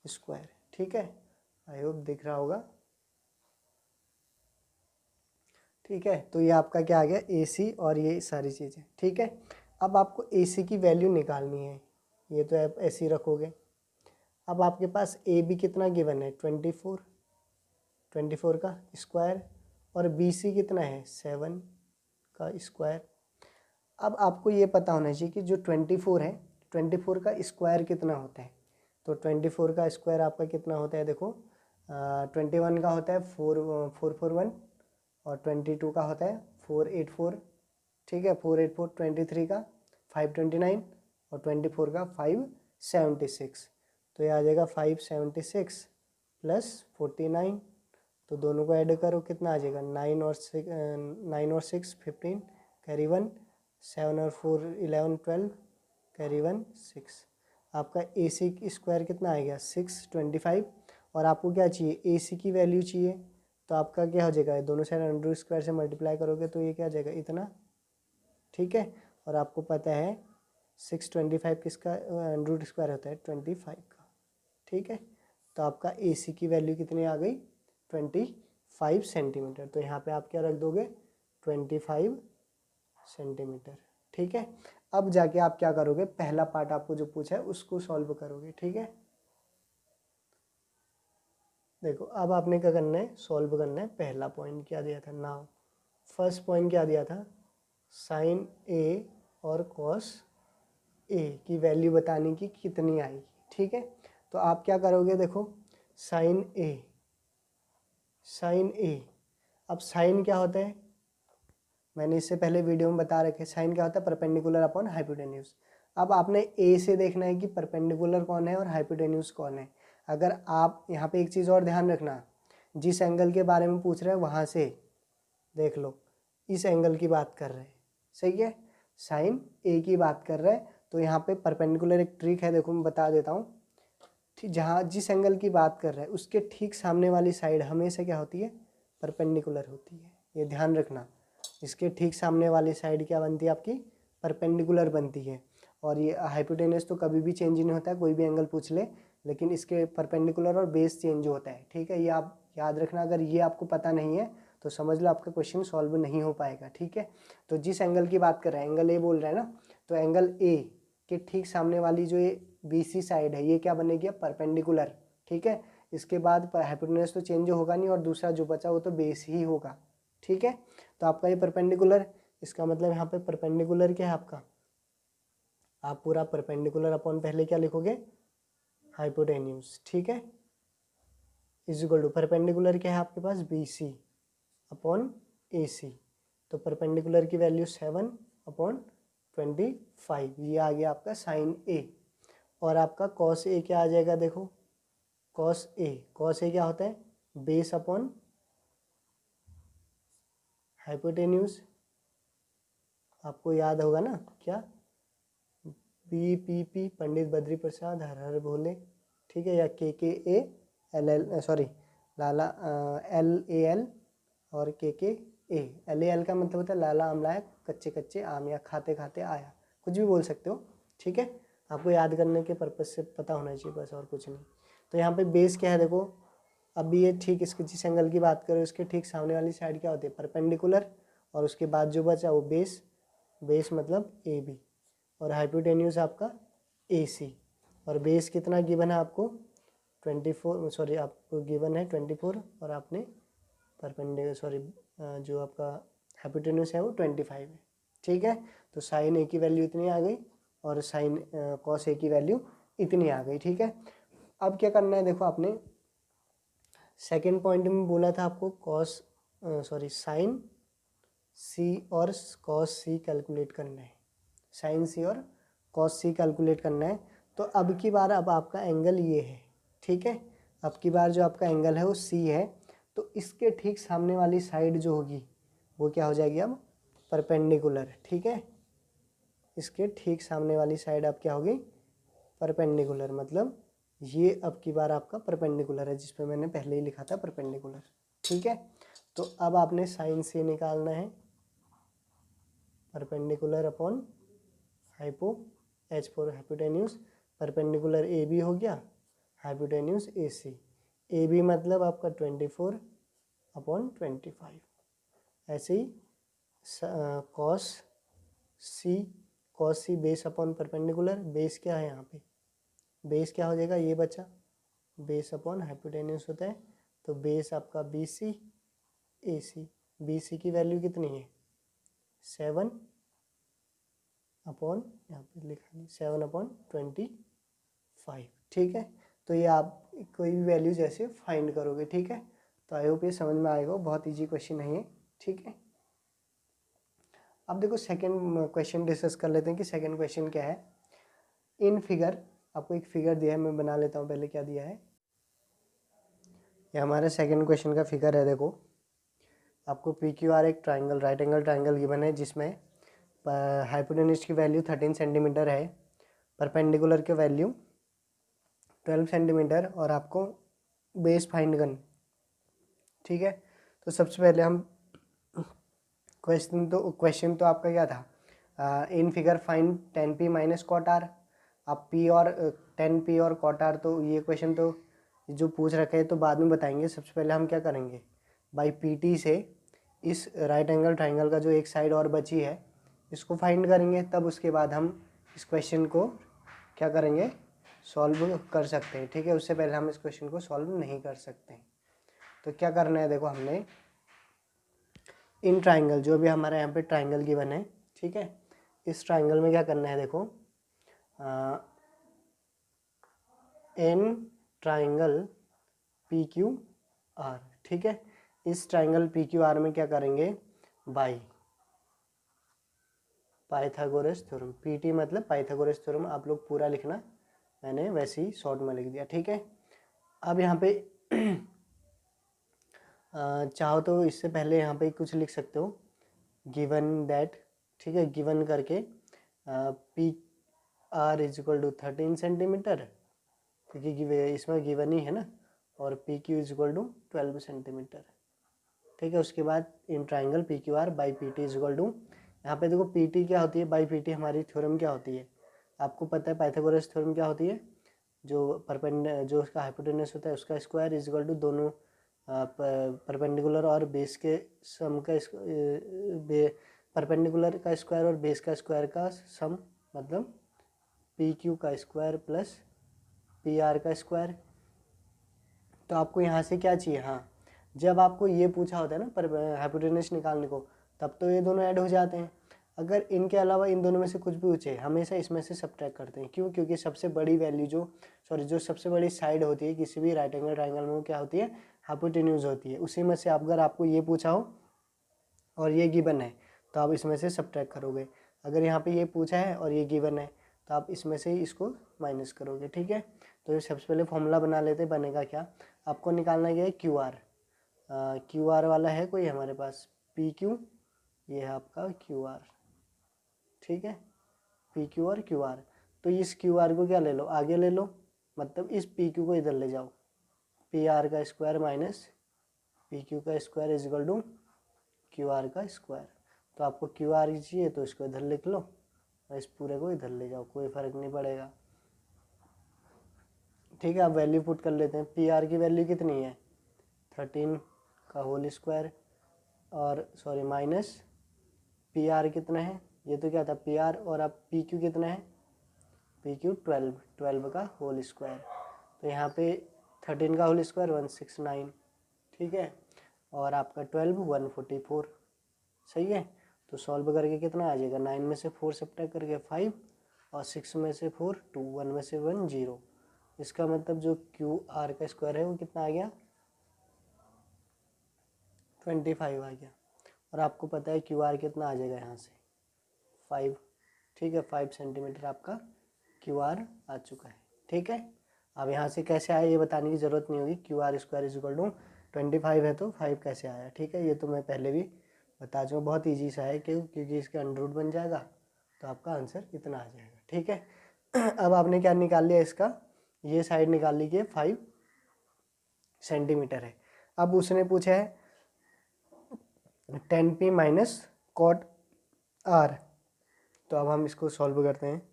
स्क्वायर, ठीक है। आई होप दिख रहा होगा, ठीक है। तो ये आपका क्या आ गया ए सी और ये सारी चीज़ें, ठीक है। अब आपको ए सी की वैल्यू निकालनी है, ये तो आप ऐसे ही रखोगे। अब आपके पास ए बी कितना गिवन है 24, 24 का स्क्वायर, और बी सी कितना है 7 का स्क्वायर। अब आपको ये पता होना चाहिए कि जो 24 है, 24 का स्क्वायर कितना होता है। तो 24 का स्क्वायर आपका कितना होता है, देखो 21 का होता है 441, और 22 का होता है 484, ठीक है, 484, 23 का 529, और 24 का 576। तो ये आ जाएगा 576 प्लस 49, तो दोनों को ऐड करो कितना आ जाएगा 9 और 6 15, कैरी 1, 7 और 4 11 12, कैरी 1 6। आपका ए सी स्क्वायर कितना आएगा 625, और आपको क्या चाहिए ए सी की वैल्यू चाहिए, तो आपका क्या हो जाएगा, दोनों साइड अंडर स्क्वायर से मल्टीप्लाई करोगे तो ये क्या आ जाएगा इतना, ठीक है। और आपको पता है 625 किसका अंडर स्क्वायर होता है 25 का, ठीक है। तो आपका ए सी की वैल्यू कितनी आ गई 25 सेंटीमीटर। तो यहाँ पे आप क्या रख दोगे 25 सेंटीमीटर, ठीक है। अब जाके आप क्या करोगे, पहला पार्ट आपको जो पूछा है उसको सॉल्व करोगे, ठीक है। देखो अब आपने क्या करना है, सॉल्व करना है। पहला पॉइंट क्या दिया था, नाउ फर्स्ट पॉइंट क्या दिया था, साइन ए और कॉस ए की वैल्यू बताने की कितनी आएगी, ठीक है। तो आप क्या करोगे, देखो साइन ए, साइन ए, अब साइन क्या होता है, मैंने इससे पहले वीडियो में बता रखे, साइन क्या होता है परपेंडिकुलर अपॉन हाइपोटेन्यूज। अब आपने ए से देखना है कि परपेंडिकुलर कौन है और हाइपोटेन्यूज कौन है। अगर आप यहाँ पे एक चीज़ और ध्यान रखना, जिस एंगल के बारे में पूछ रहे हैं वहाँ से देख लो, इस एंगल की बात कर रहे हैं, सही है, साइन ए की बात कर रहे हैं। तो यहाँ पे परपेंडिकुलर एक ट्रिक है, देखो मैं बता देता हूँ, ठीक, जहाँ जिस एंगल की बात कर रहे हैं उसके ठीक सामने वाली साइड हमेशा क्या होती है परपेंडिकुलर होती है, ये ध्यान रखना। इसके ठीक सामने वाली साइड क्या बनती है आपकी परपेंडिकुलर बनती है। और ये हाइपोटेनस तो कभी भी चेंज नहीं होता है, कोई भी एंगल पूछ ले, लेकिन इसके परपेंडिकुलर और बेस चेंज होता है, ठीक है। ये आप याद रखना, अगर ये आपको पता नहीं है तो समझ लो आपका क्वेश्चन सॉल्व नहीं हो पाएगा, ठीक है। तो जिस एंगल की बात कर रहे हैं, एंगल ए बोल रहे हैं ना, तो एंगल ए के ठीक सामने वाली जो ये बी सी साइड है ये क्या बनेगी परपेंडिकुलर, ठीक है। इसके बाद हाइपोटेनस तो चेंज होगा नहीं, और दूसरा जो बचा वो तो बेस ही होगा, ठीक है। तो आपका ये परपेंडिकुलर, इसका मतलब यहाँ पे परपेंडिकुलर क्या है आपका, आप पूरा परपेंडिकुलर अपॉन पहले क्या लिखोगे हाइपोटेन्यूज, ठीक है, इज इक्वल टू परपेंडिकुलर क्या है आपके पास बी सी अपॉन ए सी। तो परपेंडिकुलर की वैल्यू 7 अपॉन 25, ये आ गया आपका साइन ए। और आपका कॉस ए क्या आ जाएगा, देखो कॉस ए, कॉस ए क्या होता है बेस अपॉन हाइपोटेन्यूज आपको याद होगा ना, क्या, BPP पंडित बद्री प्रसाद हर हर भोले, ठीक है, या KKA सॉरी लाला LAL और KKA। LAL का मतलब होता है लाला आमलाया कच्चे कच्चे आम, या खाते खाते आया, कुछ भी बोल सकते हो, ठीक है। आपको याद करने के पर्पज से पता होना चाहिए बस, और कुछ नहीं। तो यहाँ पे बेस क्या है देखो, अभी ये ठीक इसके जिस एंगल की बात करें उसके ठीक सामने वाली साइड क्या होती है, परपेंडिकुलर, और उसके बाद जो बचा वो बेस, बेस मतलब AB, और हाइपोटेन्यूज आपका AC, और बेस कितना गिवन है आपको 24, सॉरी आपको गिवन है 24, और आपने परपेंडिकुलर सॉरी जो आपका हाइपोटेन्यूज है वो 25 है, ठीक है। तो साइन A की वैल्यू इतनी आ गई, और साइन कॉस A की वैल्यू इतनी आ गई, ठीक है। अब क्या करना है देखो, आपने सेकेंड पॉइंट में बोला था आपको कॉस सॉरी साइन C और कॉस C कैलकुलेट करना है, साइन C और कॉस C कैलकुलेट करना है। तो अब की बार अब आपका एंगल ये है, ठीक है, अब की बार जो आपका एंगल है वो C है, तो इसके ठीक सामने वाली साइड जो होगी वो क्या हो जाएगी अब परपेंडिकुलर, ठीक है। इसके ठीक सामने वाली साइड अब क्या होगी परपेंडिकुलर, मतलब ये अब की बार आपका परपेंडिकुलर है, जिसपे मैंने पहले ही लिखा था परपेंडिकुलर, ठीक है। तो अब आपने साइन C निकालना है, perpendicular upon hypo, H for hypotenuse, perpendicular AB हो गया, हाइपोटेन्यूज AC, AB मतलब आपका 24 अपॉन 25, ऐसे ही cos C base upon perpendicular, base क्या है यहाँ पे, बेस क्या हो जाएगा, ये बचा, बेस अपॉन हाइपोटेन्यूज होता है, तो बेस आपका BC AC, BC की वैल्यू कितनी है 7 अपॉन, यहाँ पे लिखा नहीं, 7 अपॉन 25, ठीक है। तो ये आप कोई भी वैल्यू जैसे फाइंड करोगे, ठीक है। तो आई होप ये समझ में आएगा, बहुत इजी क्वेश्चन है ये, ठीक है। अब देखो सेकंड क्वेश्चन डिस्कस कर लेते हैं कि सेकंड क्वेश्चन क्या है। इन फिगर, आपको एक फिगर दिया है, मैं बना लेता हूँ पहले क्या दिया है। ये हमारे सेकंड क्वेश्चन का फिगर है, देखो आपको PQR एक triangle, right angle triangle given है, जिसमें हाइपोटेन्यूज की वैल्यू 13 सेंटीमीटर है, परपेंडिकुलर की वैल्यू 12 सेंटीमीटर, और आपको बेस फाइंड करना, ठीक है। तो सबसे पहले हम क्वेश्चन तो आपका क्या था, in figure find 10P minus cot R. आप P और 10P और कॉट आर, तो ये क्वेश्चन तो जो पूछ रखे हैं तो बाद में बताएंगे। सबसे पहले हम क्या करेंगे, बाई PT से इस राइट एंगल ट्राइंगल का जो एक साइड और बची है इसको फाइंड करेंगे, तब उसके बाद हम इस क्वेश्चन को क्या करेंगे, सॉल्व कर सकते हैं, ठीक है। उससे पहले हम इस क्वेश्चन को सॉल्व नहीं कर सकते। तो क्या करना है देखो, हमने इन ट्राइंगल, जो भी हमारे यहाँ पे ट्राइंगल गिवन है, ठीक है, इस ट्राइंगल में क्या करना है देखो, इन ट्राइंगल PQR, ठीक है। इस ट्राइंगल PQR में क्या करेंगे, बाई पाइथागोरस थ्योरम, PT मतलब पाइथागोरस थ्योरम, आप लोग पूरा लिखना, मैंने वैसे ही शॉर्ट में लिख दिया, ठीक है। अब यहाँ पे चाहो तो इससे पहले यहाँ पे कुछ लिख सकते हो, गिवन दैट, ठीक है, गिवन करके PR is equal to 13 centimetre, क्योंकि इसमें गिवन ही है ना, और PQ is equal to 12 centimetre, ठीक है। उसके बाद in triangle PQR by PT is equal to, यहाँ पे देखो PT क्या होती है, बाई PT हमारी थ्योरम क्या होती है, आपको पता है पाइथागोरस थ्योरम क्या होती है, जो उसका हाइपोटेनस होता है उसका स्क्वायर इज इक्वल टू दोनों परपेंडिकुलर और बेस के सम का, परपेंडिकुलर का स्क्वायर और बेस का स्क्वायर का सम, मतलब PQ का स्क्वायर प्लस PR का स्क्वायर। तो आपको यहाँ से क्या चाहिए, हाँ, जब आपको ये पूछा होता है ना पर हाइपोटेनस निकालने को, तब तो ये दोनों ऐड हो जाते हैं। अगर इनके अलावा इन दोनों में से कुछ भी पूछे, हमेशा इसमें से सब्ट्रैक्ट करते हैं, क्यों, क्योंकि सबसे बड़ी वैल्यू जो सबसे बड़ी साइड होती है किसी भी राइट एंगल ट्राइंगल में, वो क्या होती है, हाइपोटेन्यूज होती है। उसी में से अगर आपको ये पूछा हो और ये गिवन है तो आप इसमें से सब्ट्रैक्ट करोगे। अगर यहाँ पे ये पूछा है और ये गिवन है तो आप इसमें से ही इसको माइनस करोगे, ठीक है। तो ये सबसे पहले फॉर्मूला बना लेते, बनेगा क्या, आपको निकालना क्या है, QR वाला है कोई हमारे पास, PQ ये है आपका क्यू आर, ठीक है, पी क्यू और क्यू आर। तो इस क्यू आर को क्या ले लो, आगे ले लो, मतलब इस पी क्यू को इधर ले जाओ, पी आर का स्क्वायर माइनस पी क्यू का square is equal to Q R का स्क्वायर। तो आपको क्यू आर चाहिए तो इसको इधर लिख लो और इस पूरे को इधर ले जाओ, कोई फ़र्क नहीं पड़ेगा, ठीक है। आप वैल्यू पुट कर लेते हैं। पी आर की वैल्यू कितनी है 13 का होल स्क्वायर, और सॉरी माइनस पी आर कितना है, ये तो क्या था पी आर, और अब पी क्यू कितना है, पी क्यू 12 का होल स्क्वायर। तो यहाँ पे 13 का होल स्क्वायर 169, ठीक है, और आपका 12 144, सही है। तो सॉल्व करके कितना आ जाएगा, 9 में से 4 सब्ट्रैक्ट करके 5, और 6 में से 4 2, 1 में से 1 0। इसका मतलब जो क्यू आर का स्क्वायर है वो कितना आ गया 25 आ गया। और आपको पता है क्यू आर कितना आ जाएगा यहाँ से 5, ठीक है, 5 सेंटीमीटर आपका क्यू आर आ चुका है, ठीक है। अब यहाँ से कैसे आया ये बताने की ज़रूरत नहीं होगी, Q R square is equal to 25 है तो 5 कैसे आया, ठीक है, ये तो मैं पहले भी बता चुका, बहुत ईजी सा है क्योंकि इसका अंडर रूट बन जाएगा तो आपका आंसर इतना आ जाएगा, ठीक है। अब आपने क्या निकाल लिया, इसका ये साइड निकाल ली कि 5 सेंटीमीटर है। अब उसने पूछा है 10p माइनस कॉट आर, तो अब हम इसको सॉल्व करते हैं।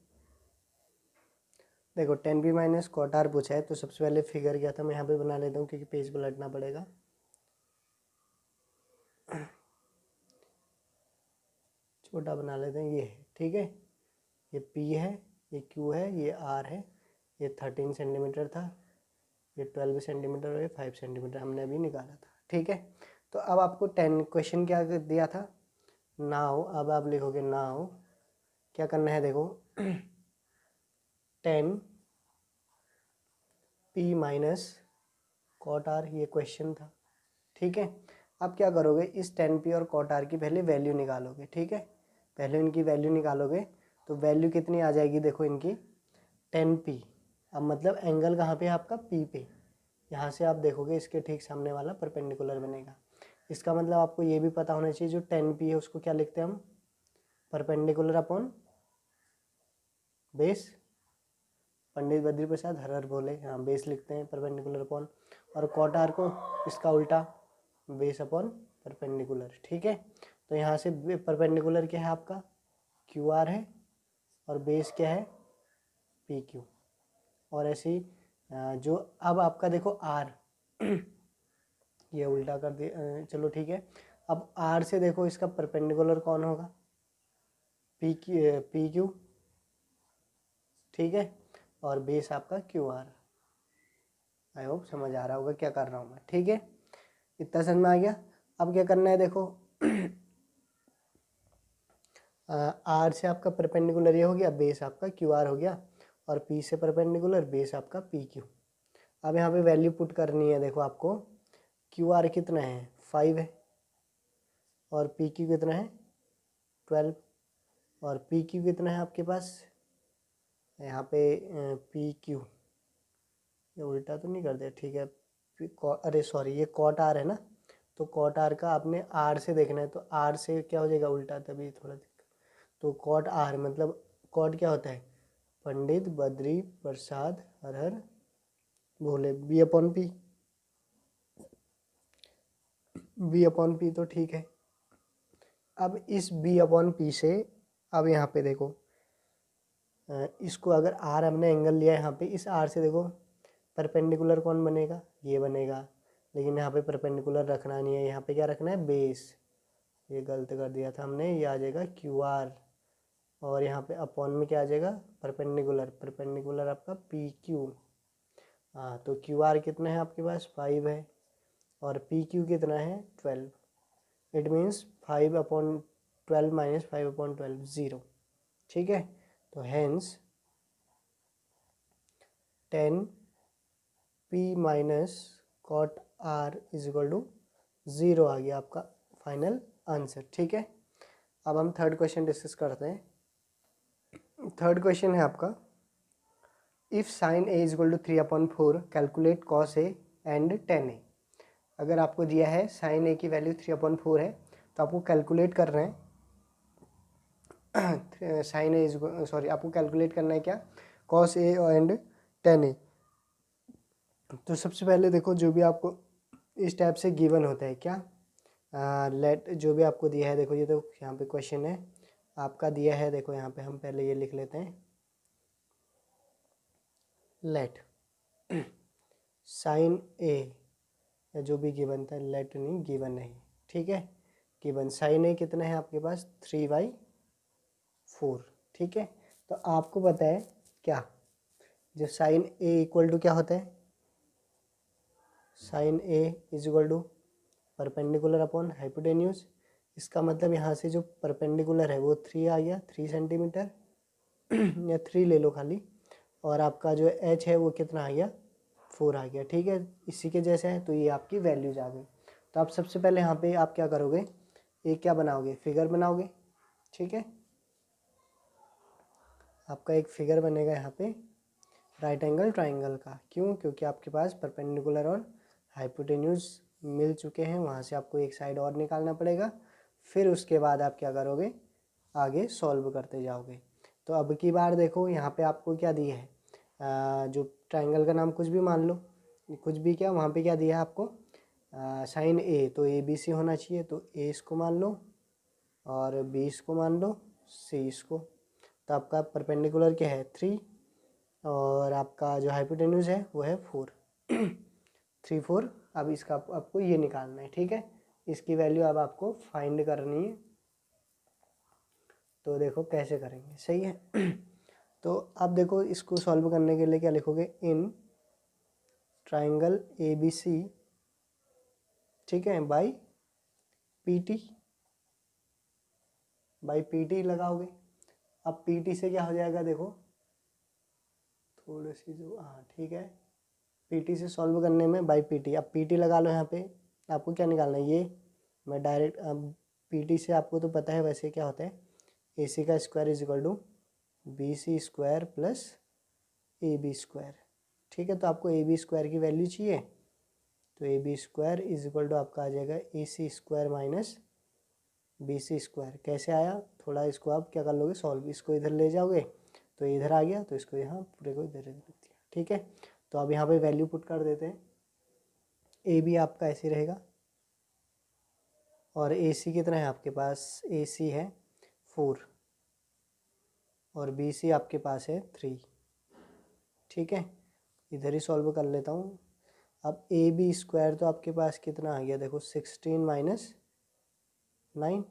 देखो 10p माइनस कॉट आर पूछा है, तो सबसे पहले फिगर क्या था मैं यहाँ पे बना लेता हूँ क्योंकि पेज पलटना पड़ेगा। छोटा बना लेते हैं, ये है, ठीक है, ये p है, ये q है, ये r है, ये 13 सेंटीमीटर था, ये 12 सेंटीमीटर और ये 5 सेंटीमीटर हमने अभी निकाला था, ठीक है। तो अब आपको 10 क्वेश्चन क्या दिया था, नाउ, अब आप लिखोगे नाउ क्या करना है, देखो 10p माइनस कॉट आर, ये क्वेश्चन था, ठीक है। अब क्या करोगे, इस 10p और कॉट आर की पहले वैल्यू निकालोगे, ठीक है, पहले इनकी वैल्यू निकालोगे। तो वैल्यू कितनी आ जाएगी, देखो इनकी 10p, अब मतलब एंगल कहाँ पे है आपका p पे, यहाँ से आप देखोगे इसके ठीक सामने वाला परपेंडिकुलर बनेगा। इसका मतलब आपको ये भी पता होना चाहिए जो 10p है उसको क्या लिखते हैं हम, परपेंडिकुलर अपॉन बेस, पंडित बद्री प्रसाद हर हर बोले, हाँ बेस लिखते हैं परपेंडिकुलर अपॉन, और कॉट आर को इसका उल्टा बेस अपॉन परपेंडिकुलर, ठीक है। तो यहाँ से परपेंडिकुलर क्या है आपका क्यू आर है, और बेस क्या है पी क्यू, और ऐसी जो अब आपका देखो आर ये उल्टा कर दिया, चलो ठीक है। अब आर से देखो इसका परपेंडिकुलर कौन होगा, पी क्यू, ठीक है, और बेस आपका क्यू आर। आई होप समझ आ रहा होगा क्या कर रहा हूँ मैं, ठीक है, इतना समझ में आ गया। अब क्या करना है, देखो आर से आपका परपेंडिकुलर ये हो गया, बेस आपका क्यू आर हो गया, और पी से परपेंडिकुलर बेस आपका पी क्यू। अब यहाँ पे वैल्यू पुट करनी है, देखो आपको क्यू आर कितना है 5 है, और पी क्यू कितना है 12, और पी क्यू कितना है आपके पास यहाँ पे पी क्यू, ये उल्टा तो नहीं कर दिया, ठीक है, अरे सॉरी ये कॉट आर है ना, तो कॉट आर का आपने आर से देखना है, तो आर से क्या हो जाएगा उल्टा, तभी थोड़ा दिक्कत। तो कॉट आर मतलब कॉट क्या होता है पंडित बद्री प्रसाद हर हर भोले, B upon P, B upon P, तो ठीक है। अब इस बी अपॉन पी से अब यहाँ पे देखो इसको अगर आर हमने एंगल लिया है यहाँ पे, इस आर से देखो परपेंडिकुलर कौन बनेगा, ये बनेगा, लेकिन यहाँ पे परपेंडिकुलर रखना नहीं है, यहाँ पे क्या रखना है बेस, ये गलत कर दिया था हमने, ये आ जाएगा क्यू आर, और यहाँ पे अपॉन में क्या आ जाएगा परपेंडिकुलर, परपेंडिकुलर आपका पी क्यू। हाँ तो क्यू आर कितना है आपके पास 5 है, और पी क्यू कितना है 12, इट मीन्स 5/12 माइनस 5/12 0, ठीक है। तो hence 10p minus cot R is equal to 0 आ गया आपका फाइनल आंसर, ठीक है। अब हम थर्ड क्वेश्चन डिस्कस करते हैं। थर्ड क्वेश्चन है आपका if sine A is equal to 3/4 calculate cos A and tan A. अगर आपको दिया है साइन ए की वैल्यू 3/4 है तो आपको कैलकुलेट कर रहे हैं साइन ए इज, सॉरी आपको कैलकुलेट करना है क्या, cos A and tan A. तो सबसे पहले देखो जो भी आपको इस टाइप से गिवन होता है क्या, लेट जो भी आपको दिया है, देखो ये तो यहाँ पे क्वेश्चन है आपका दिया है, देखो यहाँ पे हम पहले ये लिख लेते हैं, लेट साइन ए, या जो भी गिवन था, लेट नहीं गिवन नहीं, ठीक है, गिवन साइन ए कितना है आपके पास 3/4, ठीक है। तो आपको पता है क्या, जो साइन ए इक्वल टू क्या होता है, sine A is equal to perpendicular upon hypotenuse. इसका मतलब यहाँ से जो परपेंडिकुलर है वो 3 आ गया, 3 सेंटीमीटर या 3 ले लो खाली, और आपका जो एच है वो कितना आ गया, 4 आ गया, ठीक है। इसी के जैसे है, तो ये आपकी वैल्यूज आ गई। तो आप सबसे पहले यहाँ पे आप क्या करोगे, एक क्या बनाओगे, फिगर बनाओगे, ठीक है। आपका एक फिगर बनेगा यहाँ पे राइट एंगल ट्राइंगल का, क्यों, क्योंकि आपके पास परपेंडिकुलर और हाइपोटेन्यूज मिल चुके हैं, वहाँ से आपको एक साइड और निकालना पड़ेगा, फिर उसके बाद आप क्या करोगे, आगे सॉल्व करते जाओगे। तो अब की बार देखो यहाँ पे आपको क्या दिया है, जो ट्राइंगल का नाम कुछ भी मान लो, कुछ भी क्या, वहाँ पे क्या दिया है आपको, साइन ए, तो ए बी सी होना चाहिए, तो ए इसको मान लो और बी इसको मान लो, सी इसको। तो आपका परपेंडिकुलर क्या है 3, और आपका जो हाइपोटेन्यूज है वो है 4 3 4। अब इसका आपको ये निकालना है, ठीक है, इसकी वैल्यू अब आपको फाइंड करनी है। तो देखो कैसे करेंगे, सही है तो अब देखो इसको सॉल्व करने के लिए क्या लिखोगे, इन ट्राइंगल ए बी सी, ठीक है, बाई पी टी लगाओगे। अब पी टी से क्या हो जाएगा, देखो थोड़ी सी जो, हाँ ठीक है, पी टी से सॉल्व करने में बाई पी टी, अब पी टी लगा लो यहाँ पे, आपको क्या निकालना है, ये मैं डायरेक्ट, अब पी टी से आपको तो पता है वैसे क्या होता है, ए सी का square is equal to B C square plus A B square, ठीक है। तो आपको ए बी स्क्वायर की वैल्यू चाहिए, तो A B square is equal to आपका आ जाएगा A C square minus B C square. कैसे आया, थोड़ा इसको आप क्या कर लोगे, सॉल्व, इसको इधर ले जाओगे तो इधर आ गया, तो इसको यहाँ पूरे को इधर रख दिया, ठीक है। तो अब यहाँ पे वैल्यू पुट कर देते हैं, ए बी आपका ऐसे रहेगा, और ए सी कितना है आपके पास, ए सी है 4, और बी सी आपके पास है 3, ठीक है। इधर ही सॉल्व कर लेता हूँ। अब ए बी स्क्वायर तो आपके पास कितना आ गया, देखो 16 माइनस 9,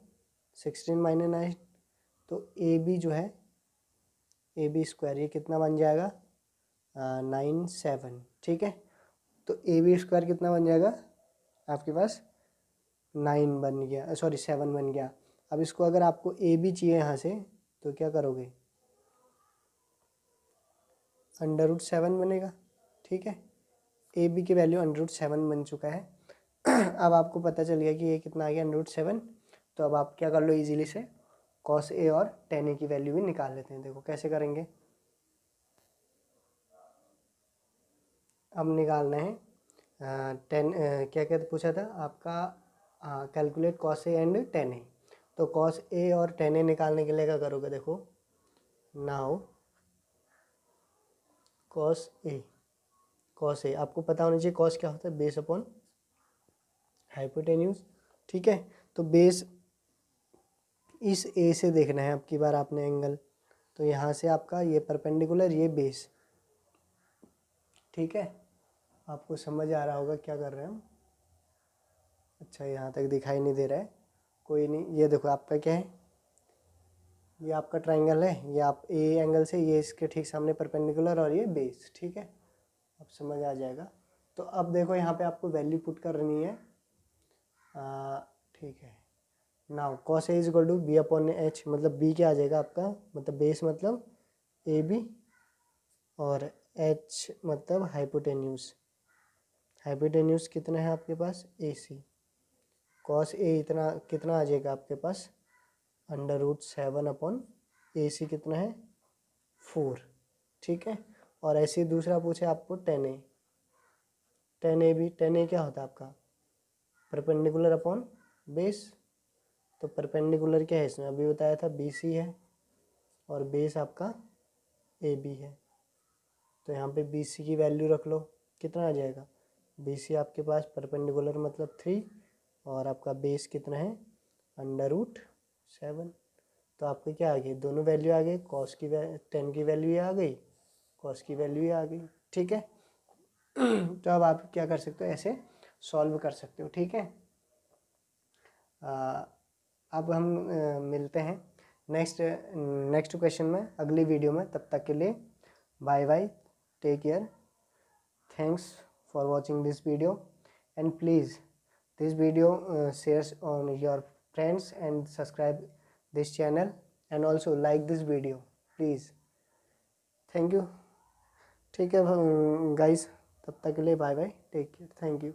16 माइनस 9, तो ए बी जो है, ए बी स्क्वायर ये कितना बन जाएगा, 9 7, ठीक है। तो ए बी स्क्वायर कितना बन जाएगा आपके पास, 9 बन गया, सॉरी 7 बन गया। अब इसको अगर आपको ए बी चाहिए यहाँ से, तो क्या करोगे, √7 बनेगा, ठीक है। ए बी की वैल्यू √7 बन चुका है अब आपको पता चल गया कि ये कितना आ गया, √7। तो अब आप क्या कर लो इजीली से, कॉस ए और टेन ए की वैल्यू भी निकाल लेते हैं। देखो कैसे करेंगे, अब निकालना है क्या क्या पूछा था आपका, calculate cos A and tan A. तो कॉस ए और टेन ए निकालने के लिए क्या करोगे, देखो नाउ कॉस ए आपको पता होना चाहिए, कॉस क्या होता है, बेस अपॉन हाइपोटेन्यूज, ठीक है। तो बेस इस ए से देखना है, अब की बार आपने एंगल, तो यहाँ से आपका ये परपेंडिकुलर, ये बेस, ठीक है। आपको समझ आ रहा होगा क्या कर रहे हैं हम, अच्छा यहाँ तक दिखाई नहीं दे रहा है, कोई नहीं, ये देखो आपका क्या है, ये आपका ट्राइंगल है, ये आप ए एंगल से, ये इसके ठीक सामने परपेंडिकुलर, और ये बेस, ठीक है। अब समझ आ जाएगा। तो अब देखो यहाँ पे आपको वैल्यू पुट करनी है, ठीक है। Now cos A is equal to B upon H, मतलब बी क्या आ जाएगा आपका, मतलब बेस मतलब ए बी, और एच मतलब हाइपोटेन्यूज कितना है आपके पास, ए सी। कॉस ए इतना कितना आ जाएगा आपके पास, √7 अपॉन ए सी कितना है 4, ठीक है। और ऐसे ही दूसरा पूछे आपको टेन ए भी, टेन ए क्या होता है आपका, परपेंडिकुलर अपॉन बेस। तो परपेंडिकुलर क्या है इसमें, अभी बताया था बी सी है, और बेस आपका ए बी है। तो यहाँ पे बी सी की वैल्यू रख लो, कितना आ जाएगा, बी सी आपके पास परपेंडिकुलर मतलब 3 और आपका बेस कितना है √7। तो आपके क्या आ गई, दोनों वैल्यू आ गई, कॉस की 10 की वैल्यू ये आ गई, कॉस की वैल्यू ये आ गई। ठीक है। तो अब आप क्या कर सकते हो, ऐसे सॉल्व कर सकते हो। ठीक है। अब हम मिलते हैं नेक्स्ट क्वेश्चन में अगली वीडियो में। तब तक के लिए bye bye, take care, thanks for watching this video and please this video shares on your friends and subscribe this channel and also like this video please, thank you। ठीक है गाइस, तब तक के लिए bye bye, take care, thank you.